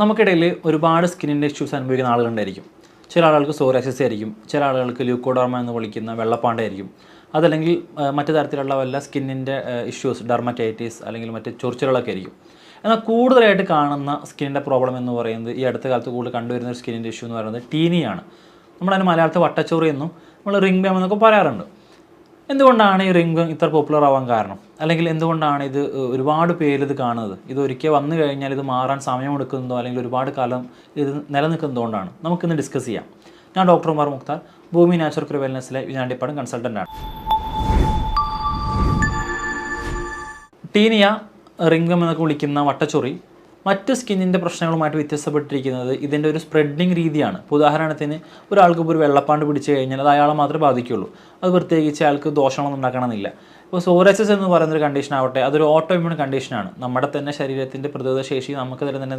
നമുക്കിടയിൽ ഒരുപാട് സ്കിന്നിൻ്റെ ഇഷ്യൂസ് അനുഭവിക്കുന്ന ആളുകളുണ്ടായിരിക്കും. ചില ആളുകൾക്ക് സോറിയാസിസ് ആയിരിക്കും, ചില ആളുകൾക്ക് ല്യൂക്കോഡർമ എന്ന് വിളിക്കുന്ന വെള്ളപ്പാണ്ടായിരിക്കും, അതല്ലെങ്കിൽ മറ്റു തരത്തിലുള്ള വല്ല സ്കിന്നിൻ്റെ ഇഷ്യൂസ് ഡെർമറ്റൈറ്റിസ് അല്ലെങ്കിൽ മറ്റ് ചൊറിച്ചിലുകളൊക്കെ ആയിരിക്കും. എന്നാൽ കൂടുതലായിട്ട് കാണുന്ന സ്കിന്നിൻ്റെ പ്രോബ്ലം എന്ന് പറയുന്നത് ഈ അടുത്ത കാലത്ത് കൂടുതൽ കണ്ടുവരുന്ന ഒരു സ്കിന്നിൻ്റെ ഇഷ്യൂ എന്ന് പറയുന്നത് ടീനിയാണ്. നമ്മളതിന് മലയാളത്തിൽ വട്ടച്ചൊറി എന്നും നമ്മൾ റിംഗ് ബാം എന്നൊക്കെ പറയാറുണ്ട്. എന്തുകൊണ്ടാണ് ഈ റിംഗ് ഇത്ര പോപ്പുലർ ആവാൻ കാരണം, അല്ലെങ്കിൽ എന്തുകൊണ്ടാണ് ഇത് ഒരുപാട് പേര് ഇത് കാണുന്നത്? ഇത് ഒരിക്കൽ വന്നു കഴിഞ്ഞാൽ ഇത് മാറാൻ സമയമെടുക്കുന്നതോ അല്ലെങ്കിൽ ഒരുപാട് കാലം ഇത് നിലനിൽക്കുന്നതുകൊണ്ടാണ്? നമുക്കിന്ന് ഡിസ്കസ് ചെയ്യാം. ഞാൻ ഡോക്ടർ ഉമർ മുഖ്താർ, ഭൂമി നാച്ചുറൽ വെൽനെസ്സിലെ വിജാണ്ടിപ്പാടം കൺസൾട്ടൻ്റാണ്. ടീനിയ, റിംഗ് എന്നൊക്കെ വിളിക്കുന്ന വട്ടച്ചൊറി മറ്റ് സ്കിന്നിൻ്റെ പ്രശ്നങ്ങളുമായിട്ട് വ്യത്യസ്തപ്പെട്ടിരിക്കുന്നത് ഇതിൻ്റെ ഒരു സ്പ്രെഡിങ് രീതിയാണ്. ഇപ്പോൾ ഉദാഹരണത്തിന് ഒരാൾക്ക് ഇപ്പോൾ ഒരു വെള്ളപ്പാണ്ട് പിടിച്ചു കഴിഞ്ഞാൽ അത് അയാളെ മാത്രമേ ബാധിക്കുകയുള്ളൂ. അത് പ്രത്യേകിച്ച് അയാൾക്ക് ദോഷങ്ങളൊന്നും ഉണ്ടാക്കണമെന്നില്ല. ഇപ്പോൾ സോറിയാസിസ് എന്ന് പറയുന്നൊരു കണ്ടീഷൻ ആവട്ടെ, അതൊരു ഓട്ടോ ഇമ്മ്യൂൺ കണ്ടീഷനാണ്. നമ്മുടെ തന്നെ ശരീരത്തിൻ്റെ പ്രതിരോധ ശേഷി നമുക്ക് തന്നെ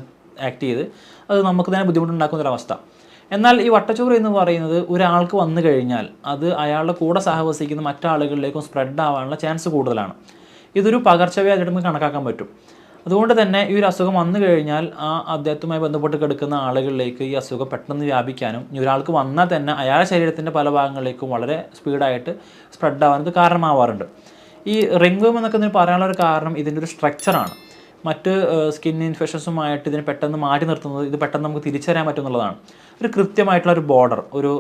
ആക്ട് ചെയ്ത് അത് നമുക്ക് തന്നെ ബുദ്ധിമുട്ടുണ്ടാക്കുന്നൊരവസ്ഥ. എന്നാൽ ഈ വട്ടച്ചൊറി എന്ന് പറയുന്നത് ഒരാൾക്ക് വന്നു കഴിഞ്ഞാൽ അത് അയാളുടെ കൂടെ സഹവസിക്കുന്ന മറ്റാളുകളിലേക്കും സ്പ്രെഡ് ആവാനുള്ള ചാൻസ് കൂടുതലാണ്. ഇതൊരു പകർച്ചവ്യാധിയായിട്ട് നമുക്ക് കണക്കാക്കാൻ പറ്റും. അതുകൊണ്ട് തന്നെ ഈ ഒരു അസുഖം വന്നു കഴിഞ്ഞാൽ അദ്ദേഹത്തുമായി ബന്ധപ്പെട്ട് കിടക്കുന്ന ആളുകളിലേക്ക് ഈ അസുഖം പെട്ടെന്ന് വ്യാപിക്കാനും ഒരാൾക്ക് വന്നാൽ തന്നെ അയാളുടെ ശരീരത്തിൻ്റെ പല ഭാഗങ്ങളിലേക്കും വളരെ സ്പീഡായിട്ട് സ്പ്രെഡ് ആവാൻ ഇത് കാരണമാവാറുണ്ട്. ഈ റിംഗ് വർം എന്നൊക്കെ പറയാനുള്ള ഒരു കാരണം ഇതിൻ്റെ ഒരു സ്ട്രക്ചറാണ്. മറ്റ് സ്കിൻ ഇൻഫെക്ഷൻസുമായിട്ട് ഇതിനെ പെട്ടെന്ന് മാറ്റി നിർത്തുന്നത് ഇത് പെട്ടെന്ന് നമുക്ക് തിരിച്ചറിയാൻ പറ്റുന്നുള്ളതാണ്. ഒരു കൃത്യമായിട്ടുള്ള ഒരു ബോർഡർ, ഒരു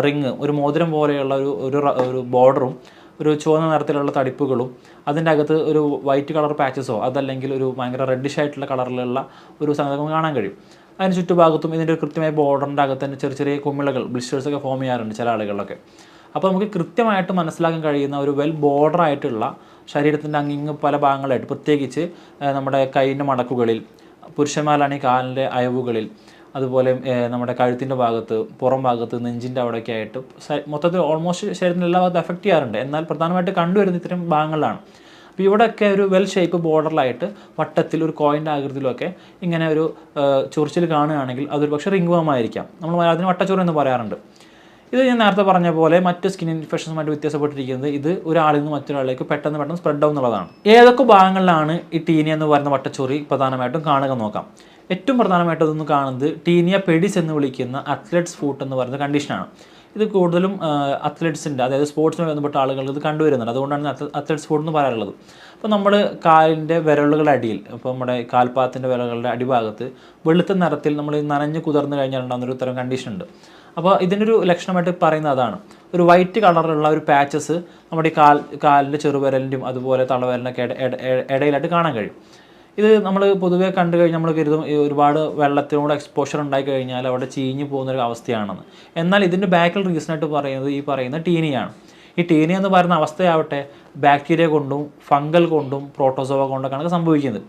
റിങ്, ഒരു മോതിരം പോലെയുള്ള ഒരു ബോർഡറും ഒരു ചുവന്ന നിറത്തിലുള്ള തടിപ്പുകളും അതിൻ്റെ അകത്ത് ഒരു വൈറ്റ് കളർ പാച്ചസോ അതല്ലെങ്കിൽ ഒരു ഭയങ്കര റെഡിഷ് ആയിട്ടുള്ള കളറിലുള്ള ഒരു സംഗതി കാണാൻ കഴിയും. അതിന് ചുറ്റുഭാഗത്തും ഇതിൻ്റെ ഒരു കൃത്യമായ ബോർഡറിൻ്റെ അകത്ത് തന്നെ ചെറിയ ചെറിയ കുമിളകൾ, ബ്ലിസ്റ്റേഴ്സൊക്കെ ഫോം ചെയ്യാറുണ്ട് ചില ആളുകളിലൊക്കെ. അപ്പോൾ നമുക്ക് കൃത്യമായിട്ട് മനസ്സിലാക്കാൻ കഴിയുന്ന ഒരു വെൽ ബോർഡറായിട്ടുള്ള ശരീരത്തിൻ്റെ അങ്ങിങ്ങ് പല ഭാഗങ്ങളായിട്ട്, പ്രത്യേകിച്ച് നമ്മുടെ കൈയിൻ്റെ മടക്കുകളിൽ, പുരുഷന്മാരാണെങ്കിൽ കാലിൻ്റെ അയവുകളിൽ, അതുപോലെ നമ്മുടെ കഴുത്തിൻ്റെ ഭാഗത്ത്, പുറം ഭാഗത്ത്, നെഞ്ചിൻ്റെ അവിടെയൊക്കെ ആയിട്ട് മൊത്തത്തിൽ ഓൾമോസ്റ്റ് ശരീരത്തിൻ്റെ എല്ലാ ഭാഗത്തും എഫക്റ്റ് ചെയ്യാറുണ്ട്. എന്നാൽ പ്രധാനമായിട്ട് കണ്ടുവരുന്ന ഇത്തരം ഭാഗങ്ങളിലാണ്. അപ്പോൾ ഇവിടെയൊക്കെ ഒരു വെൽ ഷേപ്പ് ബോർഡറിലായിട്ട് വട്ടത്തിൽ ഒരു കോയിൻ്റെ ആകൃതിയിലൊക്കെ ഇങ്ങനെ ഒരു ചൊറിച്ചിൽ കാണുകയാണെങ്കിൽ അതൊരു പക്ഷേ റിംഗ് വർം ആയിരിക്കാം. നമ്മൾ അതിന് വട്ടച്ചൊറി എന്ന് പറയാറുണ്ട്. ഇത് ഞാൻ നേരത്തെ പറഞ്ഞ പോലെ മറ്റ് സ്കിൻ ഇൻഫെക്ഷൻസുമായിട്ട് വ്യത്യാസപ്പെട്ടിരിക്കുന്നത് ഇത് ഒരാളിൽ നിന്ന് മറ്റൊരാളിലേക്ക് പെട്ടെന്ന് സ്പ്രെഡ് ആവും എന്നുള്ളതാണ്. ഏതൊക്കെ ഭാഗങ്ങളിലാണ് ഈ ടീനിയ എന്ന് പറയുന്ന വട്ടച്ചൊറി പ്രധാനമായിട്ടും കാണുക നോക്കാം. ഏറ്റവും പ്രധാനമായിട്ട് ഇതൊന്ന് കാണുന്നത് ടീനിയ പെഡിസ് എന്ന് വിളിക്കുന്ന അത്ലറ്റ്സ് ഫൂട്ട് എന്ന് പറയുന്ന കണ്ടീഷനാണ്. ഇത് കൂടുതലും അത്ലറ്റ്സിൻ്റെ, അതായത് സ്പോർട്സുമായി ബന്ധപ്പെട്ട ആളുകൾ ഇത് കണ്ടുവരുന്നുണ്ട്. അതുകൊണ്ടാണ് അത്ലറ്റ്സ് ഫൂട്ട് എന്ന് പറയാറുള്ളത്. അപ്പോൾ നമ്മൾ കാലിൻ്റെ വിരലുകളുടെ അടിയിൽ, ഇപ്പോൾ നമ്മുടെ കാൽപാദത്തിൻ്റെ വിരലുകളുടെ അടിഭാഗത്ത് വെളുത്ത നിറത്തിൽ നമ്മൾ നനഞ്ഞ് കുതിർന്ന് കഴിഞ്ഞാൽ ഉണ്ടാകുന്നൊരു തരം കണ്ടീഷൻ ഉണ്ട്. അപ്പോൾ ഇതിൻ്റെ ഒരു ലക്ഷണമായിട്ട് പറയുന്നത് അതാണ്. ഒരു വൈറ്റ് കളറിലുള്ള ഒരു പാച്ചസ് നമ്മുടെ കാലിൻ്റെ ചെറുവിരലിൻ്റെയും അതുപോലെ തള്ളവിരലിനൊക്കെ ഇടയിലായിട്ട് കാണാൻ കഴിയും. ഇത് നമ്മൾ പൊതുവേ കണ്ടു കഴിഞ്ഞാൽ നമ്മൾ കരുതും ഒരുപാട് വെള്ളത്തിനോട് എക്സ്പോഷർ ഉണ്ടായി കഴിഞ്ഞാൽ അവിടെ ചീഞ്ഞു പോകുന്നൊരു അവസ്ഥയാണെന്ന്. എന്നാൽ ഇതിൻ്റെ ബാക്കിൽ റീസണായിട്ട് പറയുന്നത് ഈ പറയുന്ന ടീനിയാണ്. ഈ ടീനിയ എന്ന് പറയുന്ന അവസ്ഥയാവട്ടെ ബാക്ടീരിയ കൊണ്ടും ഫംഗൽ കൊണ്ടും പ്രോട്ടോസോവ കൊണ്ടൊക്കെയാണ് സംഭവിക്കുന്നത്.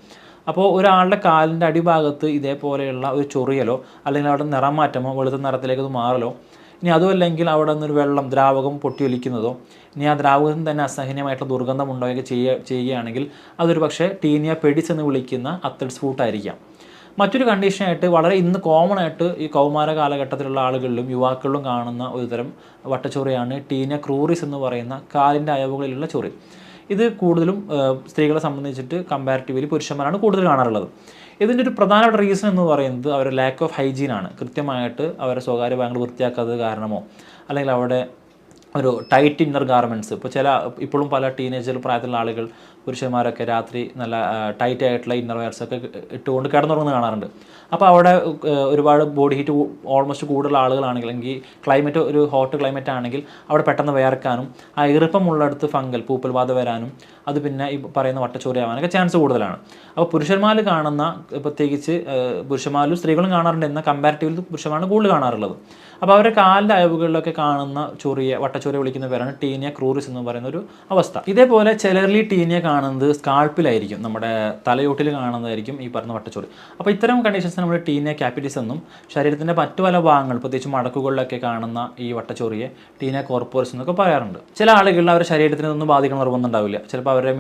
അപ്പോൾ ഒരാളുടെ കാലിൻ്റെ അടിഭാഗത്ത് ഇതേപോലെയുള്ള ഒരു ചൊറിയലോ അല്ലെങ്കിൽ അവിടെ നിറം മാറ്റമോ, വെളുത്ത നിറത്തിലേക്ക് അത് മാറലോ, ഇനി അതുമല്ലെങ്കിൽ അവിടെ നിന്നൊരു വെള്ളം ദ്രാവകം പൊട്ടിയൊലിക്കുന്നതോ, ഇനി ആ ദ്രാവകത്തിന് തന്നെ അസഹനീയമായിട്ടുള്ള ദുർഗന്ധം ഉണ്ടാവുകയൊക്കെ ചെയ്യുകയാണെങ്കിൽ അതൊരു പക്ഷേ ടീനിയ പെഡിസ് എന്ന് വിളിക്കുന്ന അത്ലറ്റ്സ് ഫൂട്ട് ആയിരിക്കാം. മറ്റൊരു കണ്ടീഷനായിട്ട് വളരെ ഇന്ന് കോമൺ ആയിട്ട് ഈ കൗമാര കാലഘട്ടത്തിലുള്ള ആളുകളിലും യുവാക്കളിലും കാണുന്ന ഒരുതരം വട്ടച്ചൊറിയാണ് ടീനിയ ക്രൂറിസ് എന്ന് പറയുന്ന കാലിൻ്റെ അയവുകളിലുള്ള ചൊറി. ഇത് കൂടുതലും സ്ത്രീകളെ സംബന്ധിച്ചിട്ട് കമ്പാരിറ്റീവ്ലി പുരുഷന്മാരാണ് കൂടുതൽ കാണാറുള്ളത്. ഇതിൻ്റെ ഒരു പ്രധാനപ്പെട്ട റീസൺ എന്ന് പറയുന്നത് അവരുടെ ലാക്ക് ഓഫ് ഹൈജീനാണ്. കൃത്യമായിട്ട് അവരുടെ സ്വകാര്യ ഭാഗങ്ങൾ വൃത്തിയാക്കാത്തത് കാരണമോ അല്ലെങ്കിൽ അവിടെ ഒരു ടൈറ്റ് ഇന്നർ ഗാർമെൻറ്റ്സ്, ഇപ്പോഴും പല ടീനേജർ പ്രായത്തിലുള്ള ആളുകൾ, പുരുഷന്മാരൊക്കെ രാത്രി നല്ല ടൈറ്റ് ആയിട്ടുള്ള ഇന്നർ വെയർസൊക്കെ ഇട്ടുകൊണ്ട് കിടന്നുറങ്ങുന്നത് കാണാറുണ്ട്. അപ്പോൾ അവിടെ ഒരുപാട് ബോഡി ഹീറ്റ് ഓൾമോസ്റ്റ് കൂടുതലുള്ള ആളുകളാണെങ്കിൽ, അല്ലെങ്കിൽ ക്ലൈമറ്റ് ഒരു ഹോട്ട് ക്ലൈമറ്റ് ആണെങ്കിൽ അവിടെ പെട്ടെന്ന് വിയർക്കാനും ആ ഈർപ്പമുള്ളിടത്ത് ഫംഗൽ പൂപ്പൽ ബാധ വരാനും അത് പിന്നെ ഈ പറയുന്ന വട്ടച്ചൊറി ആവാനൊക്കെ ചാൻസ് കൂടുതലാണ്. അപ്പോൾ പുരുഷന്മാർ കാണുന്ന, പ്രത്യേകിച്ച് പുരുഷന്മാരിലും സ്ത്രീകളും കാണാറുണ്ട്, എന്നാൽ കമ്പാരിറ്റീവ്ലി പുരുഷന്മാരാണ് കൂടുതൽ കാണാറുള്ളത്. അപ്പോൾ അവരുടെ കാലിൻ്റെ അയവുകളിലൊക്കെ കാണുന്ന വട്ടച്ചൊറി വിളിക്കുന്ന പേരാണ് ടീനിയ ക്രൂറിസ് എന്ന് പറയുന്ന ഒരു അവസ്ഥ. ഇതേപോലെ ചിലരിൽ ടീനിയ കാണുന്നത് സ്കാൾപ്പിലായിരിക്കും, നമ്മുടെ തലയോട്ടിൽ കാണുന്നതായിരിക്കും ഈ പറയുന്ന വട്ടച്ചൊറി. അപ്പോൾ ഇത്തരം കണ്ടീഷൻസ് നമ്മൾ ടീനിയ ക്യാപിറ്റിസ് എന്നും, ശരീരത്തിൻ്റെ മറ്റു പല ഭാഗങ്ങൾ പ്രത്യേകിച്ച് മടക്കുകളിലൊക്കെ കാണുന്ന ഈ വട്ടച്ചൊറിയെ ടീനിയ കോർപ്പോറസ് എന്നൊക്കെ പറയാറുണ്ട്. ചില ആളുകളിൽ അവരുടെ ശരീരത്തിന് ഒന്നും ബാധിക്കണം നിർബന്ധമുണ്ടാവില്ല. ചിലപ്പോൾ അവരുടെ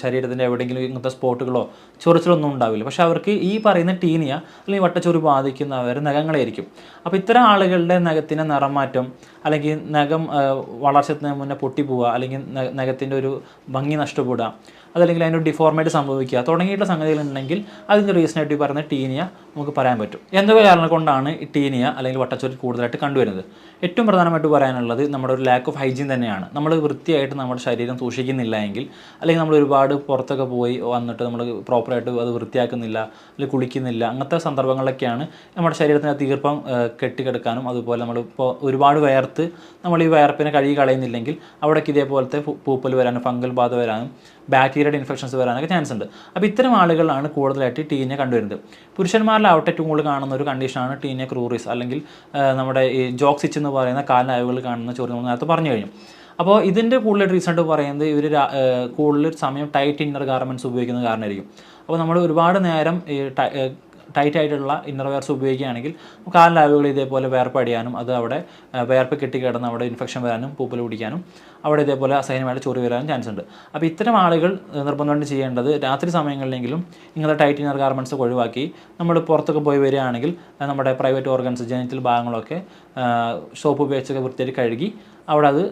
ശരീരത്തിൻ്റെ എവിടെയെങ്കിലും ഇങ്ങനത്തെ സ്പോട്ടുകളോ ചൊറിച്ചിലൊന്നും ഉണ്ടാവില്ല. പക്ഷേ അവർക്ക് ഈ പറയുന്ന ടീനിയ അല്ലെങ്കിൽ വട്ടച്ചൊറി ബാധിക്കുന്നവർ നഖങ്ങളായിരിക്കും. അപ്പോൾ ഇത്തരം ആളുകളുടെ നഖത്തിൻ്റെ നിറം മാറ്റം, അല്ലെങ്കിൽ നഖം വളർച്ചത്തിന് മുന്നേ പൊട്ടിപ്പോവുക, അല്ലെങ്കിൽ നഖത്തിൻ്റെ ഒരു ഭംഗി നഷ്ടപ്പെടുക, അതല്ലെങ്കിൽ അതിനൊരു ഡിഫോർമേറ്റ് സംഭവിക്കുക തുടങ്ങിയിട്ടുള്ള സംഗതികളുണ്ടെങ്കിൽ അതിൻ്റെ റീസണായിട്ട് ഈ പറയുന്ന ടീനിയ നമുക്ക് പറയാൻ പറ്റും. എന്തൊക്കെ കാരണം കൊണ്ടാണ് ഈ ടീനിയ അല്ലെങ്കിൽ വട്ടച്ചൊറി കൂടുതലായിട്ട് കണ്ടുവരുന്നത്? ഏറ്റവും പ്രധാനമായിട്ട് പറയാനുള്ളത് നമ്മുടെ ഒരു ലാക്ക് ഓഫ് ഹൈജീൻ തന്നെയാണ്. നമ്മൾ വൃത്തിയായിട്ട് നമ്മുടെ ശരീരം സൂക്ഷിക്കുന്നില്ല എങ്കിൽ, അല്ലെങ്കിൽ നമ്മൾ ഒരുപാട് പുറത്തൊക്കെ പോയി വന്നിട്ട് നമ്മൾ പ്രോപ്പറായിട്ട് അത് വൃത്തിയാക്കുന്നില്ല, അല്ലെങ്കിൽ കുളിക്കുന്നില്ല, അങ്ങനത്തെ സന്ദർഭങ്ങളിലൊക്കെയാണ് നമ്മുടെ ശരീരത്തിനകത്ത് ഈർപ്പം കെട്ടിക്കിടക്കാനും, അതുപോലെ നമ്മളിപ്പോൾ ഒരുപാട് വയർത്ത് നമ്മൾ ഈ വയർപ്പിനെ കഴുകി കളയുന്നില്ലെങ്കിൽ അവിടേക്ക് ഇതേപോലത്തെ പൂപ്പൽ വരാനും ഫംഗൽ ബാധ വരാനും ബാക്ടീരിയയുടെ ഇൻഫെക്ഷൻസ് വരാനൊക്കെ ചാൻസ് ഉണ്ട്. അപ്പോൾ ഇത്തരം ആളുകളാണ് കൂടുതലായിട്ട് ടീനിയ കണ്ടുവരുന്നത്. പുരുഷന്മാരിലാവട്ടെ ഏറ്റവും കൂടുതൽ കാണുന്ന ഒരു കണ്ടീഷനാണ് ടീനിയ ക്രൂറിസ്, അല്ലെങ്കിൽ നമ്മുടെ ഈ ജോക്സിച്ച് എന്ന് പറയുന്ന കാലിനയവുകൾ കാണുന്ന ചൊറി നമ്മൾ നേരത്തെ പറഞ്ഞു കഴിഞ്ഞു. അപ്പോൾ ഇതിൻ്റെ കൂടുതൽ റീസൺ പറയുന്നത് ഇവർ കൂടുതൽ സമയം ടൈറ്റ് ഇന്നർ ഗാർമെൻറ്റ്സ് ഉപയോഗിക്കുന്ന കാരണമായിരിക്കും. അപ്പോൾ നമ്മൾ ഒരുപാട് നേരം ഈ ടൈറ്റ് ആയിട്ടുള്ള ഇന്നർ വെയർസ് ഉപയോഗിക്കുകയാണെങ്കിൽ കാലിനയവുകൾ ഇതേപോലെ വേർപ്പടിയാനും, അത് അവിടെ വേർപ്പ് കെട്ടിക്കിടന്ന് അവിടെ ഇൻഫെക്ഷൻ വരാനും പൂപ്പൽ പിടിക്കാനും അവിടെ ഇതേപോലെ അസഹനമായിട്ട് ചൊറി വരാനും ചാൻസ് ഉണ്ട്. അപ്പോൾ ഇത്തരം ആളുകൾ നിർബന്ധമായിട്ട് ചെയ്യേണ്ടത് രാത്രി സമയങ്ങളിലെങ്കിലും ഇങ്ങനത്തെ ടൈറ്റ് ഇന്നർ ഗാർമെൻറ്റ്സ് ഒഴിവാക്കി നമ്മൾ പുറത്തൊക്കെ പോയി വരികയാണെങ്കിൽ നമ്മുടെ പ്രൈവറ്റ് ഓർഗൻസ് ജനിറ്റൽ ഭാഗങ്ങളൊക്കെ സോപ്പ് ഉപയോഗിച്ചൊക്കെ വൃത്തിയായിട്ട് കഴുകി അവിടെ അത്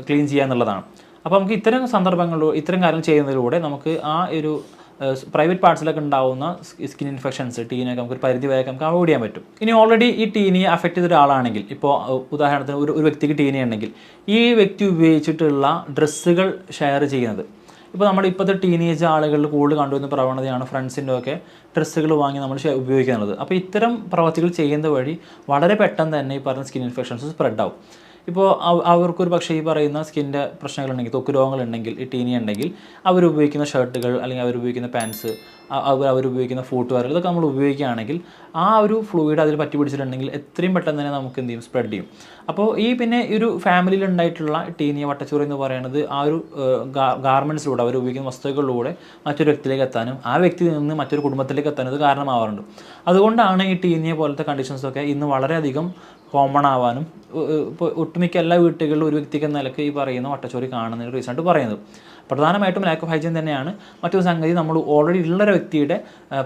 ക്ലീൻ ചെയ്യുക എന്നുള്ളതാണ്. അപ്പോൾ നമുക്ക് ഇത്തരം സന്ദർഭങ്ങളിലൂടെ ഇത്തരം കാര്യങ്ങൾ ചെയ്യുന്നതിലൂടെ നമുക്ക് ആ ഒരു പ്രൈവറ്റ് പാർട്സിലൊക്കെ ഉണ്ടാവുന്ന സ്കിൻ ഇൻഫെക്ഷൻസ് ടീനിയൊക്കെ നമുക്ക് ഒരു പരിധി വരെ നമുക്ക് അവോയ്ഡ് ചെയ്യാൻ പറ്റും. ഇനി ഓൾറെഡി ഈ ടീനിയെ അഫക്റ്റ് ചെയ്ത ഒരാളാണെങ്കിൽ, ഇപ്പോൾ ഉദാഹരണത്തിന് ഒരു വ്യക്തിക്ക് ടീനിയ ഉണ്ടെങ്കിൽ ഈ വ്യക്തി ഉപയോഗിച്ചിട്ടുള്ള ഡ്രസ്സുകൾ ഷെയർ ചെയ്യുന്നത്, ഇപ്പോൾ നമ്മുടെ ഇപ്പോഴത്തെ ടീനേജ് ആളുകളിൽ കൂടുതൽ കണ്ടുവരുന്ന പ്രവണതയാണ് ഫ്രണ്ട്സിൻ്റെ ഒക്കെ ഡ്രസ്സുകൾ വാങ്ങി നമ്മൾ ഉപയോഗിക്കുന്നത്. അപ്പോൾ ഇത്തരം പ്രവൃത്തികൾ ചെയ്യുന്നത് വഴി വളരെ പെട്ടെന്ന് തന്നെ ഈ പറഞ്ഞ സ്കിൻ ഇൻഫെക്ഷൻസ് സ്പ്രെഡ് ആവും. ഇപ്പോൾ അവർക്കൊരു പക്ഷേ ഈ പറയുന്ന സ്കിൻ്റെ പ്രശ്നങ്ങളുണ്ടെങ്കിൽ, ത്വക്ക് രോഗങ്ങളുണ്ടെങ്കിൽ, ഈ ടീനിയ ഉണ്ടെങ്കിൽ അവരുപയോഗിക്കുന്ന ഷർട്ടുകൾ അല്ലെങ്കിൽ അവരുപയോഗിക്കുന്ന പാൻസ്, അവരുപയോഗിക്കുന്ന ഫുട്വെയർ, ഇതൊക്കെ നമ്മൾ ഉപയോഗിക്കുകയാണെങ്കിൽ ആ ഒരു ഫ്ലൂയിഡ് അതിൽ പറ്റി പിടിച്ചിട്ടുണ്ടെങ്കിൽ എത്രയും പെട്ടെന്ന് തന്നെ നമുക്ക് എന്ത് ചെയ്യും, സ്പ്രെഡ് ചെയ്യും. അപ്പോൾ ഈ പിന്നെ ഈ ഒരു ഫാമിലിയിൽ ഉണ്ടായിട്ടുള്ള ടീനിയ വട്ടച്ചൊറി എന്ന് പറയുന്നത് ആ ഒരു ഗാർമെൻറ്റ്സിലൂടെ അവർ ഉപയോഗിക്കുന്ന വസ്തുക്കളിലൂടെ മറ്റൊരു വ്യക്തിയിലേക്ക് എത്താനും ആ വ്യക്തിയിൽ നിന്ന് മറ്റൊരു കുടുംബത്തിലേക്ക് എത്താനും ഇത് കാരണമാവാറുണ്ട്. അതുകൊണ്ടാണ് ഈ ടീനിയ പോലത്തെ കണ്ടീഷൻസൊക്കെ ഇന്ന് വളരെയധികം കോമൺ ആവാനും ഇപ്പോൾ ഒട്ടുമിക്ക എല്ലാ വീട്ടുകളിലും ഒരു വ്യക്തിക്ക് എന്ന നിലയ്ക്ക് ഈ പറയുന്ന വട്ടച്ചൊറി കാണുന്നതിന് റീസണായിട്ട് പറയുന്നത് പ്രധാനമായിട്ടും ലാക്ക് ഓഫ് ഹൈജീൻ തന്നെയാണ്. മറ്റൊരു സംഗതി, നമ്മൾ ഓൾറെഡി ഉള്ളൊരു വ്യക്തിയുടെ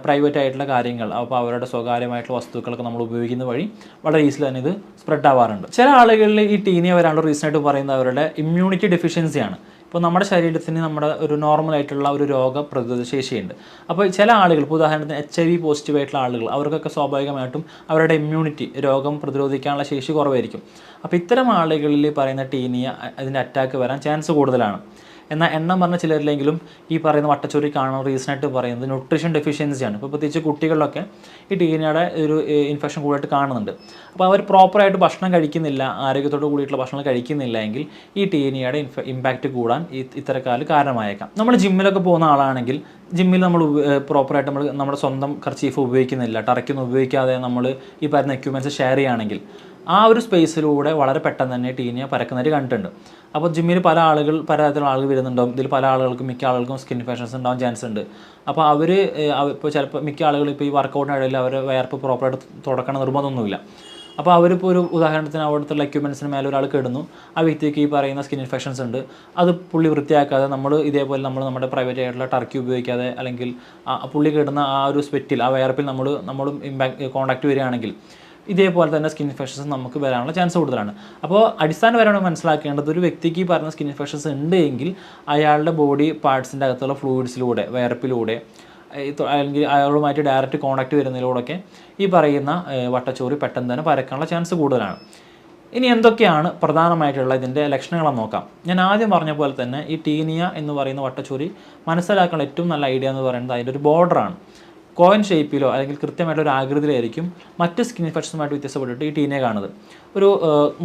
പ്രൈവറ്റ് ആയിട്ടുള്ള കാര്യങ്ങൾ, അപ്പോൾ അവരുടെ സ്വകാര്യമായിട്ടുള്ള വസ്തുക്കളൊക്കെ നമ്മൾ ഉപയോഗിക്കുന്ന വഴി വളരെ ഈസിലി തന്നെ ഇത് സ്പ്രെഡ് ആവാറുണ്ട്. ചില ആളുകളിൽ ഈ ടീനിയ വരാനുള്ള റീസണായിട്ട് പറയുന്നത് അവരുടെ ഇമ്മ്യൂണിറ്റി ഡെഫിഷ്യൻസിയാണ്. ഇപ്പോൾ നമ്മുടെ ശരീരത്തിന് നമ്മുടെ ഒരു നോർമലായിട്ടുള്ള ഒരു രോഗപ്രതിരോധ ശേഷിയുണ്ട്. അപ്പോൾ ചില ആളുകൾ, ഇപ്പോൾ ഉദാഹരണത്തിന് HIV പോസിറ്റീവായിട്ടുള്ള ആളുകൾ, അവർക്കൊക്കെ സ്വാഭാവികമായിട്ടും അവരുടെ ഇമ്മ്യൂണിറ്റി, രോഗം പ്രതിരോധിക്കാനുള്ള ശേഷി കുറവായിരിക്കും. അപ്പോൾ ഇത്തരം ആളുകളിൽ പറയുന്ന ടീനിയ അതിൻ്റെ അറ്റാക്ക് വരാൻ ചാൻസ് കൂടുതലാണ്. എന്നാൽ എണ്ണം പറഞ്ഞ ചിലരിലെങ്കിലും ഈ പറയുന്ന വട്ടച്ചൊറി കാണുന്ന റീസണായിട്ട് പറയുന്നത് ന്യൂട്രീഷൻ ഡെഫിഷ്യൻസിയാണ്. ഇപ്പോൾ പ്രത്യേകിച്ച് കുട്ടികളിലൊക്കെ ഈ ടീനിയയുടെ ഒരു ഇൻഫെക്ഷൻ കൂടുതലായിട്ട് കാണുന്നുണ്ട്. അപ്പോൾ അവർ പ്രോപ്പറായിട്ട് ഭക്ഷണം കഴിക്കുന്നില്ല, ആരോഗ്യത്തോട് കൂടിയിട്ടുള്ള ഭക്ഷണം കഴിക്കുന്നില്ല എങ്കിൽ ഈ ടീനിയയുടെ ഇമ്പാക്റ്റ് കൂടാൻ ഇത്തരക്കാർ കാരണമായേക്കാം. നമ്മൾ ജിമ്മിലൊക്കെ പോകുന്ന ആളാണെങ്കിൽ ജിമ്മിൽ നമ്മൾ പ്രോപ്പറായിട്ട് നമ്മുടെ സ്വന്തം കർച്ചീഫ് ഉപയോഗിക്കുന്നില്ല, ടർക്കിയൊന്നും ഉപയോഗിക്കാതെ നമ്മൾ ഈ പറയുന്ന എക്യുപ്മെൻറ്റ്സ് ഷെയർ ചെയ്യുകയാണെങ്കിൽ ആ ഒരു സ്പേസിലൂടെ വളരെ പെട്ടെന്ന് തന്നെ ടീനിയ പരക്കുന്നതായിട്ട് കണ്ടിട്ടുണ്ട്. അപ്പോൾ ജിമ്മിൽ പലതരത്തിലുള്ള ആളുകൾ വരുന്നുണ്ടാവും. ഇതിൽ പല ആളുകൾക്കും, മിക്ക ആളുകൾക്കും സ്കിൻ ഇൻഫെക്ഷൻസ് ഉണ്ടാവാൻ ചാൻസ് ഉണ്ട്. അപ്പോൾ അവർ ഇപ്പോൾ ചിലപ്പോൾ മിക്ക ആളുകൾ ഇപ്പോൾ ഈ വർക്കൗട്ടിനിടയിൽ അവർ വയർപ്പ് പ്രോപ്പറായിട്ട് തുടക്കണം നിർബന്ധമൊന്നുമില്ല. അപ്പോൾ അവരിപ്പോൾ ഒരു ഉദാഹരണത്തിന് അവിടുത്തെ എക്യുപ്മെൻറ്റ്സിന് മേലെ ഒരാൾ കിടന്നു, ആ വ്യക്തിക്ക് ഈ പറയുന്ന സ്കിൻ ഇൻഫെക്ഷൻസ് ഉണ്ട്, അത് പുള്ളി വൃത്തിയാക്കാതെ നമ്മൾ ഇതേപോലെ നമ്മുടെ പ്രൈവറ്റ് ആയിട്ടുള്ള ടർക്കി ഉപയോഗിക്കാതെ, അല്ലെങ്കിൽ പുള്ളി കിടന്ന ആ ഒരു സ്വെറ്റിൽ, ആ വയർപ്പിൽ നമ്മളും കോൺടാക്റ്റ് വരികയാണെങ്കിൽ ഇതേപോലെ തന്നെ സ്കിൻ ഇൻഫെക്ഷൻസ് നമുക്ക് വരാനുള്ള ചാൻസ് കൂടുതലാണ്. അപ്പോൾ അടിസ്ഥാനപരമായി മനസ്സിലാക്കേണ്ടത്, ഒരു വ്യക്തിക്ക് ഈ പറഞ്ഞ സ്കിൻ ഇൻഫെക്ഷൻസ് ഉണ്ട് എങ്കിൽ അയാളുടെ ബോഡി പാർട്സിൻ്റെ അകത്തുള്ള ഫ്ലൂയിഡ്സിലൂടെ, വയർപ്പിലൂടെ, അല്ലെങ്കിൽ അയാളുമായിട്ട് ഡയറക്റ്റ് കോൺടാക്റ്റ് വരുന്നതിലൂടെയൊക്കെ ഈ പറയുന്ന വട്ടച്ചൊറി പെട്ടെന്ന് തന്നെ പരക്കാനുള്ള ചാൻസ് കൂടുതലാണ്. ഇനി എന്തൊക്കെയാണ് പ്രധാനമായിട്ടുള്ള ഇതിൻ്റെ ലക്ഷണങ്ങളെന്ന് നോക്കാം. ഞാൻ ആദ്യം പറഞ്ഞ പോലെ തന്നെ ഈ ടീനിയ എന്ന് പറയുന്ന വട്ടച്ചൊറി മനസ്സിലാക്കാനുള്ള ഏറ്റവും നല്ല ഐഡിയ എന്ന് പറയുന്നത് അതിൻ്റെ ഒരു ബോർഡറാണ്. കോയിൻ ഷേപ്പിലോ അല്ലെങ്കിൽ കൃത്യമായിട്ടുള്ള ഒരു ആകൃതിയിലായിരിക്കും മറ്റ് സ്കിൻ ഇൻഫെക്ഷനുമായിട്ട് വ്യത്യാസപ്പെട്ടിട്ട് ഈ ടീനിയ കാണുന്നത്. ഒരു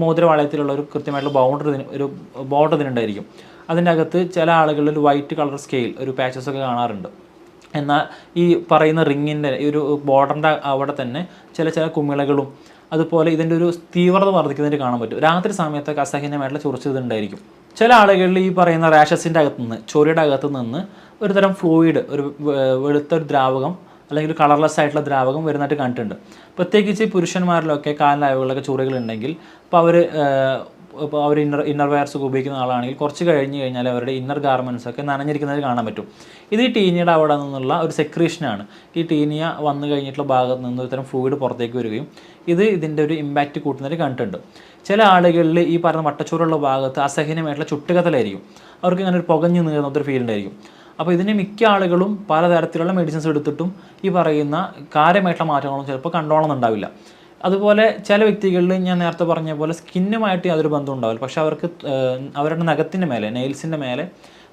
മോതിരവളയത്തിലുള്ള ഒരു കൃത്യമായിട്ടുള്ള ബോർഡർ ഇതിനുണ്ടായിരിക്കും. അതിൻ്റെ അകത്ത് ചില ആളുകളിൽ ഒരു വൈറ്റ് കളർ സ്കെയിൽ, ഒരു പാച്ചസ് ഒക്കെ കാണാറുണ്ട്. എന്നാൽ ഈ പറയുന്ന റിങ്ങിൻ്റെ ഈ ഒരു ബോർഡറിൻ്റെ അവിടെ തന്നെ ചില കുമിളകളും, അതുപോലെ ഇതിൻ്റെ ഒരു തീവ്രത വർദ്ധിക്കുന്നതിന് കാണാൻ പറ്റും. രാത്രി സമയത്തൊക്കെ അസഹനമായിട്ടുള്ള ചൊറിച്ചിൽ ഉണ്ടായിരിക്കും. ചില ആളുകളിൽ ഈ പറയുന്ന റാഷസിൻ്റെ അകത്തുനിന്ന്, ചൊറിയുടെ അകത്തു നിന്ന് ഒരു തരം ഫ്ലൂയിഡ്, ഒരു വെളുത്തൊരു ദ്രാവകം അല്ലെങ്കിൽ ഒരു കളർലെസ് ആയിട്ടുള്ള ദ്രാവകം വരുന്നതായിട്ട് കണ്ടിട്ടുണ്ട്. പ്രത്യേകിച്ച് പുരുഷന്മാരിലൊക്കെ കാലിനയവുകളിലൊക്കെ ചൊറികളുണ്ടെങ്കിൽ ഇപ്പോൾ അവർ ഇന്നർ വെയർസ് ഒക്കെ ഉപയോഗിക്കുന്ന ആളാണെങ്കിൽ കുറച്ച് കഴിഞ്ഞാൽ അവരുടെ ഇന്നർ ഗാർമെൻറ്റ്സ് ഒക്കെ നനഞ്ഞിരിക്കുന്നത് കാണാൻ പറ്റും. ഇത് ഈ ടീനിയുടെ അവിടെ നിന്നുള്ള ഒരു സെക്രീഷനാണ്. ഈ ടീനിയ വന്നു കഴിഞ്ഞിട്ടുള്ള ഭാഗത്ത് നിന്ന് ഇത്തരം ഫ്ലൂയിഡ് പുറത്തേക്ക് വരികയും ഇതിൻ്റെ ഒരു ഇമ്പാക്റ്റ് കൂട്ടുന്നതിൽ കണ്ടിട്ടുണ്ട്. ചില ആളുകളിൽ ഈ പറഞ്ഞ വട്ടച്ചൊറിയുള്ള ഭാഗത്ത് അസഹനമായിട്ടുള്ള ചുട്ടുകത്തലായിരിക്കും. അവർക്ക് ഇങ്ങനെ ഒരു പുകഞ്ഞു നീറുന്നൊരു ഫീൽ ഉണ്ടായിരിക്കും. അപ്പോൾ ഇതിന് മിക്ക ആളുകളും പലതരത്തിലുള്ള മെഡിസിൻസ് എടുത്തിട്ടും ഈ പറയുന്ന കാര്യമായിട്ടുള്ള മാറ്റങ്ങളൊന്നും ചിലപ്പോൾ കണ്ടോളണമെന്നുണ്ടാവില്ല. അതുപോലെ ചില വ്യക്തികളിൽ ഞാൻ നേരത്തെ പറഞ്ഞ പോലെ സ്കിന്നുമായിട്ട് യാതൊരു ബന്ധം ഉണ്ടാവില്ല, പക്ഷെ അവർക്ക് അവരുടെ നഖത്തിൻ്റെ മേലെ, നെയിൽസിൻ്റെ മേലെ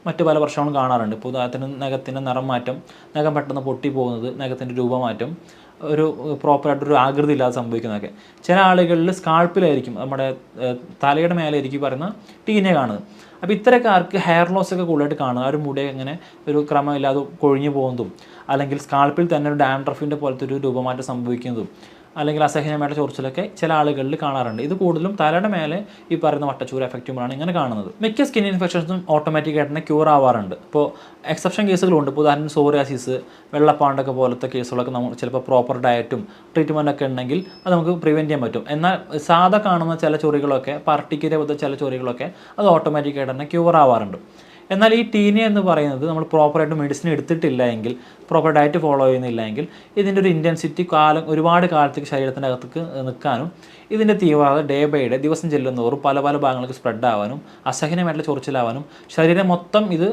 മറ്റു പല പ്രശ്നങ്ങളും കാണാറുണ്ട്. ഇപ്പോൾ ഉദാഹരണത്തിന് നഖത്തിൻ്റെ നിറം മാറ്റം, നഖം പെട്ടെന്ന് പൊട്ടിപ്പോകുന്നത്, നഖത്തിൻ്റെ രൂപമാറ്റം, ഒരു പ്രോപ്പറായിട്ടൊരു ആകൃതി ഇല്ലാതെ സംഭവിക്കുന്നതൊക്കെ. ചില ആളുകളിൽ സ്കാൾപ്പിലായിരിക്കും, നമ്മുടെ തലയുടെ മേലായിരിക്കും പറയുന്ന ടീനെ കാണുന്നത്. അപ്പോൾ ഇത്തരക്കാർക്ക് ഹെയർ ലോസ് ഒക്കെ കൂടുതലായിട്ട് കാണുക, ആ ഒരു മുടി ഇങ്ങനെ ഒരു ക്രമമില്ലാതെ കൊഴിഞ്ഞു പോകുന്നതും, അല്ലെങ്കിൽ സ്കാൾപ്പിൽ തന്നെ ഒരു ഡാൻഡ്രഫിൻ്റെ പോലത്തെ ഒരു രൂപമാറ്റം സംഭവിക്കുന്നതും, അല്ലെങ്കിൽ അസഹനീയമായിട്ട് ചൊറിച്ചിലൊക്കെ ചില ആളുകളിൽ കാണാറുണ്ട്. ഇത് കൂടുതലും തലയുടെ മേലെ ഈ പറയുന്ന വട്ടച്ചൂര എഫക്റ്റുമ്പോഴാണ് ഇങ്ങനെ കാണുന്നത്. മിക്ക സ്കിൻ ഇൻഫെക്ഷൻസും ഓട്ടോമാറ്റിക്കായിട്ട് തന്നെ ക്യൂർ ആവാറുണ്ട്. ഇപ്പോൾ എക്സെപ്ഷൻ കേസുകളുണ്ട്. ഇപ്പോൾ ഉദാഹരണം സോറിയാസിസ്, വെള്ളപ്പാണ്ടൊക്കെ പോലത്തെ കേസുകളൊക്കെ നമ്മൾ ചിലപ്പോൾ പ്രോപ്പർ ഡയറ്റും ട്രീറ്റ്മെൻറ്റൊക്കെ ഉണ്ടെങ്കിൽ അത് നമുക്ക് പ്രിവെൻറ്റ് ചെയ്യാൻ പറ്റും. എന്നാൽ സാധാ കാണുന്ന ചില ചൊറികളൊക്കെ, പാർട്ടിക്കിരെ പോലത്തെ ചില ചൊറികളൊക്കെ അത് ഓട്ടോമാറ്റിക്കായിട്ട് തന്നെ ക്യൂർ ആവാറുണ്ട്. എന്നാൽ ഈ ടീനിയ എന്ന് പറയുന്നത് നമ്മൾ പ്രോപ്പറായിട്ട് മെഡിസിൻ എടുത്തിട്ടില്ല എങ്കിൽ, പ്രോപ്പർ ഡയറ്റ് ഫോളോ ചെയ്യുന്നില്ല എങ്കിൽ ഇതിൻ്റെ ഒരു ഇൻറ്റൻസിറ്റി ഒരുപാട് കാലത്തേക്ക് ശരീരത്തിൻ്റെ അകത്തേക്ക് നിൽക്കാനും, ഇതിൻ്റെ തീവ്രത ഡേ ബൈ ഡേ ദിവസം ചെല്ലുന്നതോറും പല പല ഭാഗങ്ങൾക്ക് സ്പ്രെഡ് ആവാനും, അസഹനമായിട്ടുള്ള ചൊറിച്ചിലാവാനും, ശരീരം മൊത്തം ഇത്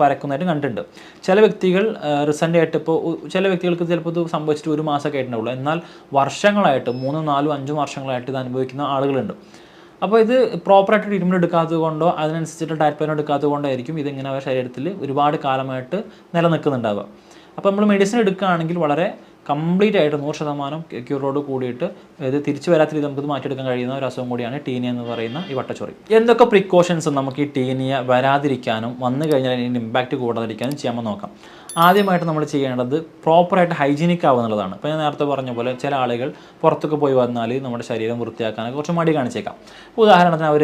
പരക്കുന്നതായിട്ട് കണ്ടിട്ടുണ്ട്. ചില വ്യക്തികൾ റീസെൻ്റ് ആയിട്ട് ഇപ്പോൾ ചില വ്യക്തികൾക്ക് ചിലപ്പോൾ ഇത് സംഭവിച്ചിട്ട് 1 മാസമൊക്കെ ആയിട്ടുണ്ടാവുള്ളൂ, എന്നാൽ വർഷങ്ങളായിട്ട് 3, 4, 5 വർഷങ്ങളായിട്ട് ഇത് അനുഭവിക്കുന്ന ആളുകളുണ്ട്. അപ്പോൾ ഇത് പ്രോപ്പറായിട്ട് ട്രീറ്റ്മെൻറ്റ് എടുക്കാത്തത് കൊണ്ടോ അതിനനുസരിച്ചിട്ട് ഡയറ്റ് പ്ലാൻ എടുക്കാത്തത് കൊണ്ടായിരിക്കും ഇതിങ്ങനെ അവരുടെ ശരീരത്തിൽ ഒരുപാട് കാലമായിട്ട് നിലനിൽക്കുന്നുണ്ടാവുക. അപ്പോൾ നമ്മൾ മെഡിസിൻ എടുക്കുകയാണെങ്കിൽ വളരെ കംപ്ലീറ്റ് ആയിട്ട് 100% ക്യൂറോട് കൂടിയിട്ട് ഇത് തിരിച്ചു വരാത്ത രീതി നമുക്കിത് മാറ്റിയെടുക്കാൻ കഴിയുന്ന ഒരു അസുഖം കൂടിയാണ് ടീനിയ എന്ന് പറയുന്ന ഈ വട്ടച്ചൊറി. എന്തൊക്കെ പ്രിക്കോഷൻസ് നമുക്ക് ഈ ടീനിയ വരാതിരിക്കാനും വന്നു കഴിഞ്ഞാൽ ഇതിൻ്റെ ഇമ്പാക്റ്റ് കൂടാതിരിക്കാനും ചെയ്യാമെന്ന് നോക്കാം. ആദ്യമായിട്ട് നമ്മൾ ചെയ്യേണ്ടത് പ്രോപ്പറായിട്ട് ഹൈജീനിക് ആവുക എന്നുള്ളതാണ്. ഇപ്പോൾ ഞാൻ നേരത്തെ പറഞ്ഞ പോലെ ചില ആളുകൾ പുറത്തൊക്കെ പോയി വന്നാൽ നമ്മുടെ ശരീരം വൃത്തിയാക്കാനൊക്കെ കുറച്ച് മടി കാണിച്ചേക്കാം. ഉദാഹരണത്തിന് അവർ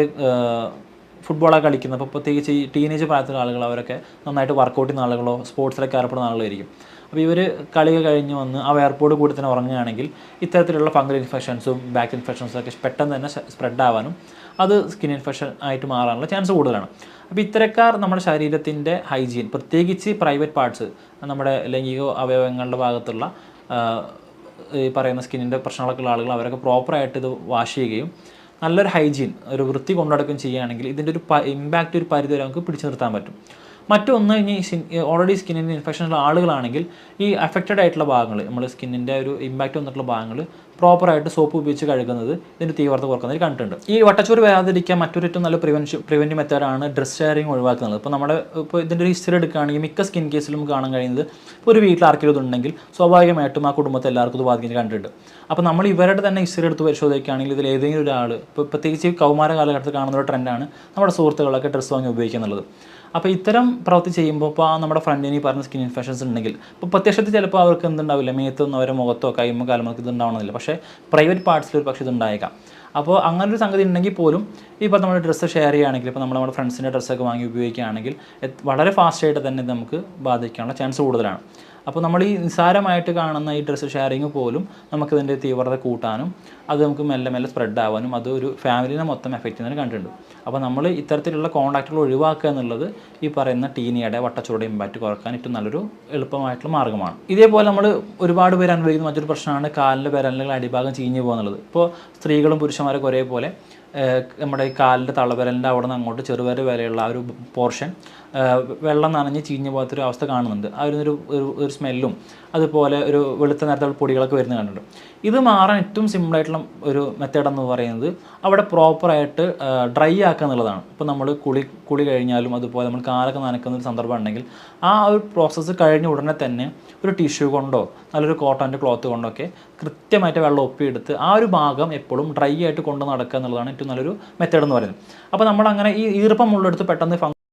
ഫുട്ബോളൊക്കെ കളിക്കുന്ന, ഇപ്പോൾ പ്രത്യേകിച്ച് ഈ ടീനേജ് പ്രായത്തിലുള്ള ആളുകൾ, അവരൊക്കെ നന്നായിട്ട് വർക്കൗട്ട് ചെയ്യുന്ന ആളുകളോ സ്പോർട്സിലൊക്കെ ഏർപ്പെടുന്ന ആളുകളായിരിക്കും. അപ്പോൾ ഇവർ കളിയൊക്കെ കഴിഞ്ഞ് വന്ന് ആ എയർപോർട്ട് കൂടി തന്നെ ഉറങ്ങുകയാണെങ്കിൽ ഇത്തരത്തിലുള്ള ഫംഗൽ ഇൻഫെക്ഷൻസും ബാക്ടീരിയൽ ഇൻഫെക്ഷൻസും ഒക്കെ പെട്ടെന്ന് തന്നെ സ്പ്രെഡ് ആവാനും അത് സ്കിൻ ഇൻഫെക്ഷൻ ആയിട്ട് മാറാനുള്ള ചാൻസ് കൂടുതലാണ്. അപ്പോൾ ഇത്തരക്കാർ നമ്മുടെ ശരീരത്തിൻ്റെ ഹൈജീൻ, പ്രത്യേകിച്ച് പ്രൈവറ്റ് പാർട്സ്, നമ്മുടെ ലൈംഗിക അവയവങ്ങളുടെ ഭാഗത്തുള്ള ഈ പറയുന്ന സ്കിന്നിൻ്റെ പ്രശ്നങ്ങളൊക്കെ ഉള്ള ആളുകൾ, അവരൊക്കെ പ്രോപ്പറായിട്ട് ഇത് വാഷ് ചെയ്യുകയും നല്ലൊരു ഹൈജീൻ, ഒരു വൃത്തി കൊണ്ടുനടക്കുകയും ചെയ്യുകയാണെങ്കിൽ ഇതിൻ്റെ ഒരു ഇമ്പാക്റ്റ് ഒരു പരിധി വരെ നമുക്ക് പിടിച്ചു നിർത്താൻ പറ്റും. മറ്റൊന്ന്, ഇനി ഓൾറെഡി സ്കിന്നിൻ്റെ ഇൻഫെക്ഷനുള്ള ആളുകളാണെങ്കിൽ ഈ അഫക്റ്റഡ് ആയിട്ടുള്ള ഭാഗങ്ങൾ, നമ്മൾ സ്കിന്നിൻ്റെ ഒരു ഇമ്പാക്റ്റ് വന്നിട്ടുള്ള ഭാഗങ്ങൾ പ്രോപ്പറായിട്ട് സോപ്പ് ഉപയോഗിച്ച് കഴുകുന്നത് ഇതിൻ്റെ തീവ്രത കുറക്കുന്നതിൽ കണ്ടിട്ടുണ്ട്. ഈ വട്ടച്ചൊറി വരാതിരിക്കാൻ മറ്റൊരു ഏറ്റവും നല്ല പ്രിവെൻറ്റീവ് മെത്തേഡാണ് ഡ്രസ് ഷെയറിങ് ഒഴിവാക്കുന്നത്. ഇപ്പോൾ ഇതിൻ്റെ ഒരു ഹിസ്റ്ററി എടുക്കുകയാണെങ്കിൽ മിക്ക സ്കിൻ കേസിലും നമുക്ക് കാണാൻ കഴിയുന്നത്, ഇപ്പോൾ ഒരു വീട്ടിൽ ആർക്കെങ്കിലും ഇതുണ്ടെങ്കിൽ സ്വാഭാവികമായിട്ടും ആ കുടുംബത്തെ എല്ലാവർക്കും ഇത് ബാധിക്കുന്നത് കണ്ടിട്ടുണ്ട്. അപ്പോൾ നമ്മൾ ഇവരുടെ തന്നെ ഹിസ്റ്ററി എടുത്ത് പരിശോധിക്കുകയാണെങ്കിൽ ഇതിൽ ഏതെങ്കിലും ഒരാൾ, ഇപ്പോൾ പ്രത്യേകിച്ച് കൗമാര കാലഘട്ടത്തിൽ കാണുന്ന ഒരു ട്രെൻഡാണ് നമ്മുടെ സുഹൃത്തുക്കളൊക്കെ ഡ്രസ്സ് വാങ്ങി ഉപയോഗിക്കുക എന്നുള്ളത്. അപ്പോൾ ഇത്തരം പ്രവൃത്തി ചെയ്യുമ്പോൾ ഇപ്പോൾ നമ്മുടെ ഫ്രണ്ടിന് ഈ പറഞ്ഞ സ്കിൻ ഇൻഫെക്ഷൻസ് ഉണ്ടെങ്കിൽ, ഇപ്പോൾ പ്രത്യക്ഷത്തിൽ ചിലപ്പോൾ അവർക്ക് എന്തുണ്ടാവില്ല, മേത്തൊന്നും അവരെ മുഖത്തോ കൈമോ കാലമൊക്കെ ഇതുണ്ടാവണമെന്നില്ല, പക്ഷേ പ്രൈവറ്റ് പാർട്സിൽ ഒരു പക്ഷേ ഇതുണ്ടായേക്കാം. അപ്പോൾ അങ്ങനൊരു സംഗതി ഉണ്ടെങ്കിൽ പോലും ഇപ്പോൾ നമ്മൾ ഡ്രസ്സ് ഷെയർ ചെയ്യുകയാണെങ്കിൽ, ഇപ്പോൾ നമ്മുടെ ഫ്രണ്ട്സിൻ്റെ ഡ്രസ്സൊക്കെ വാങ്ങി ഉപയോഗിക്കുകയാണെങ്കിൽ വളരെ ഫാസ്റ്റായിട്ട് തന്നെ ഇത് നമുക്ക് ബാധിക്കാനുള്ള ചാൻസ് കൂടുതലാണ്. അപ്പോൾ നമ്മൾ ഈ നിസ്സാരമായിട്ട് കാണുന്ന ഈ ഡ്രസ്സ് ഷെയറിങ് പോലും നമുക്കിതിൻ്റെ തീവ്രത കൂട്ടാനും അത് നമുക്ക് മെല്ലെ മെല്ലെ സ്പ്രെഡ് ആവാനും അത് ഒരു ഫാമിലിനെ മൊത്തം എഫക്റ്റ് ചെയ്യുന്നതിന് കണ്ടിട്ടുണ്ട്. അപ്പോൾ നമ്മൾ ഇത്തരത്തിലുള്ള കോൺടാക്റ്റുകൾ ഒഴിവാക്കുക എന്നുള്ളത് ഈ പറയുന്ന ടീനിയയുടെ വട്ടച്ചൊറിയുടെ ഇമ്പാക്റ്റ് കുറക്കാൻ ഏറ്റവും നല്ലൊരു എളുപ്പമായിട്ടുള്ള മാർഗ്ഗമാണ്. ഇതേപോലെ നമ്മൾ ഒരുപാട് പേര് അനുഭവിക്കുന്ന മറ്റൊരു പ്രശ്നമാണ് കാലിൻ്റെ വിരലുകൾ അടിഭാഗം ചീഞ്ഞു പോകുക എന്നുള്ളത്. ഇപ്പോൾ സ്ത്രീകളും പുരുഷന്മാരൊക്കെ ഒരേപോലെ നമ്മുടെ ഈ കാലിൻ്റെ തള്ളവിരലിൻ്റെ അവിടെ നിന്ന് അങ്ങോട്ട് ചെറുവിരൽ വരെയുള്ള ആ ഒരു പോർഷൻ വെള്ളം നനഞ്ഞ് ചീഞ്ഞു പോകാത്തൊരു അവസ്ഥ കാണുന്നുണ്ട്. ഒരു സ്മെല്ലും അതുപോലെ ഒരു വെളുത്ത നിറത്തിലുള്ള പൊടികളൊക്കെ വരുന്നത് കണ്ടിട്ടുണ്ട്. ഇത് മാറാൻ ഏറ്റവും സിമ്പിളായിട്ടുള്ള ഒരു മെത്തേഡ് എന്ന് പറയുന്നത് അവിടെ പ്രോപ്പറായിട്ട് ഡ്രൈ ആക്കുക എന്നുള്ളതാണ്. ഇപ്പോൾ നമ്മൾ കുളി കഴിഞ്ഞാലും അതുപോലെ നമ്മൾ കാലൊക്കെ നനക്കുന്ന ഒരു സന്ദർഭം ഉണ്ടെങ്കിൽ ആ ഒരു പ്രോസസ്സ് കഴിഞ്ഞ ഉടനെ തന്നെ ഒരു ടിഷ്യൂ കൊണ്ടോ നല്ലൊരു കോട്ടൻ്റെ ക്ലോത്ത് കൊണ്ടോ ഒക്കെ കൃത്യമായിട്ട് വെള്ളം ഒപ്പിയെടുത്ത് ആ ഒരു ഭാഗം എപ്പോഴും ഡ്രൈ ആയിട്ട് കൊണ്ട് നടക്കുക എന്നുള്ളതാണ് ഏറ്റവും നല്ലൊരു മെത്തേഡ് എന്ന് പറയുന്നത്. അപ്പോൾ നമ്മളങ്ങനെ ഈ ഈർപ്പം ഉള്ളിടത്ത് പെട്ടെന്ന്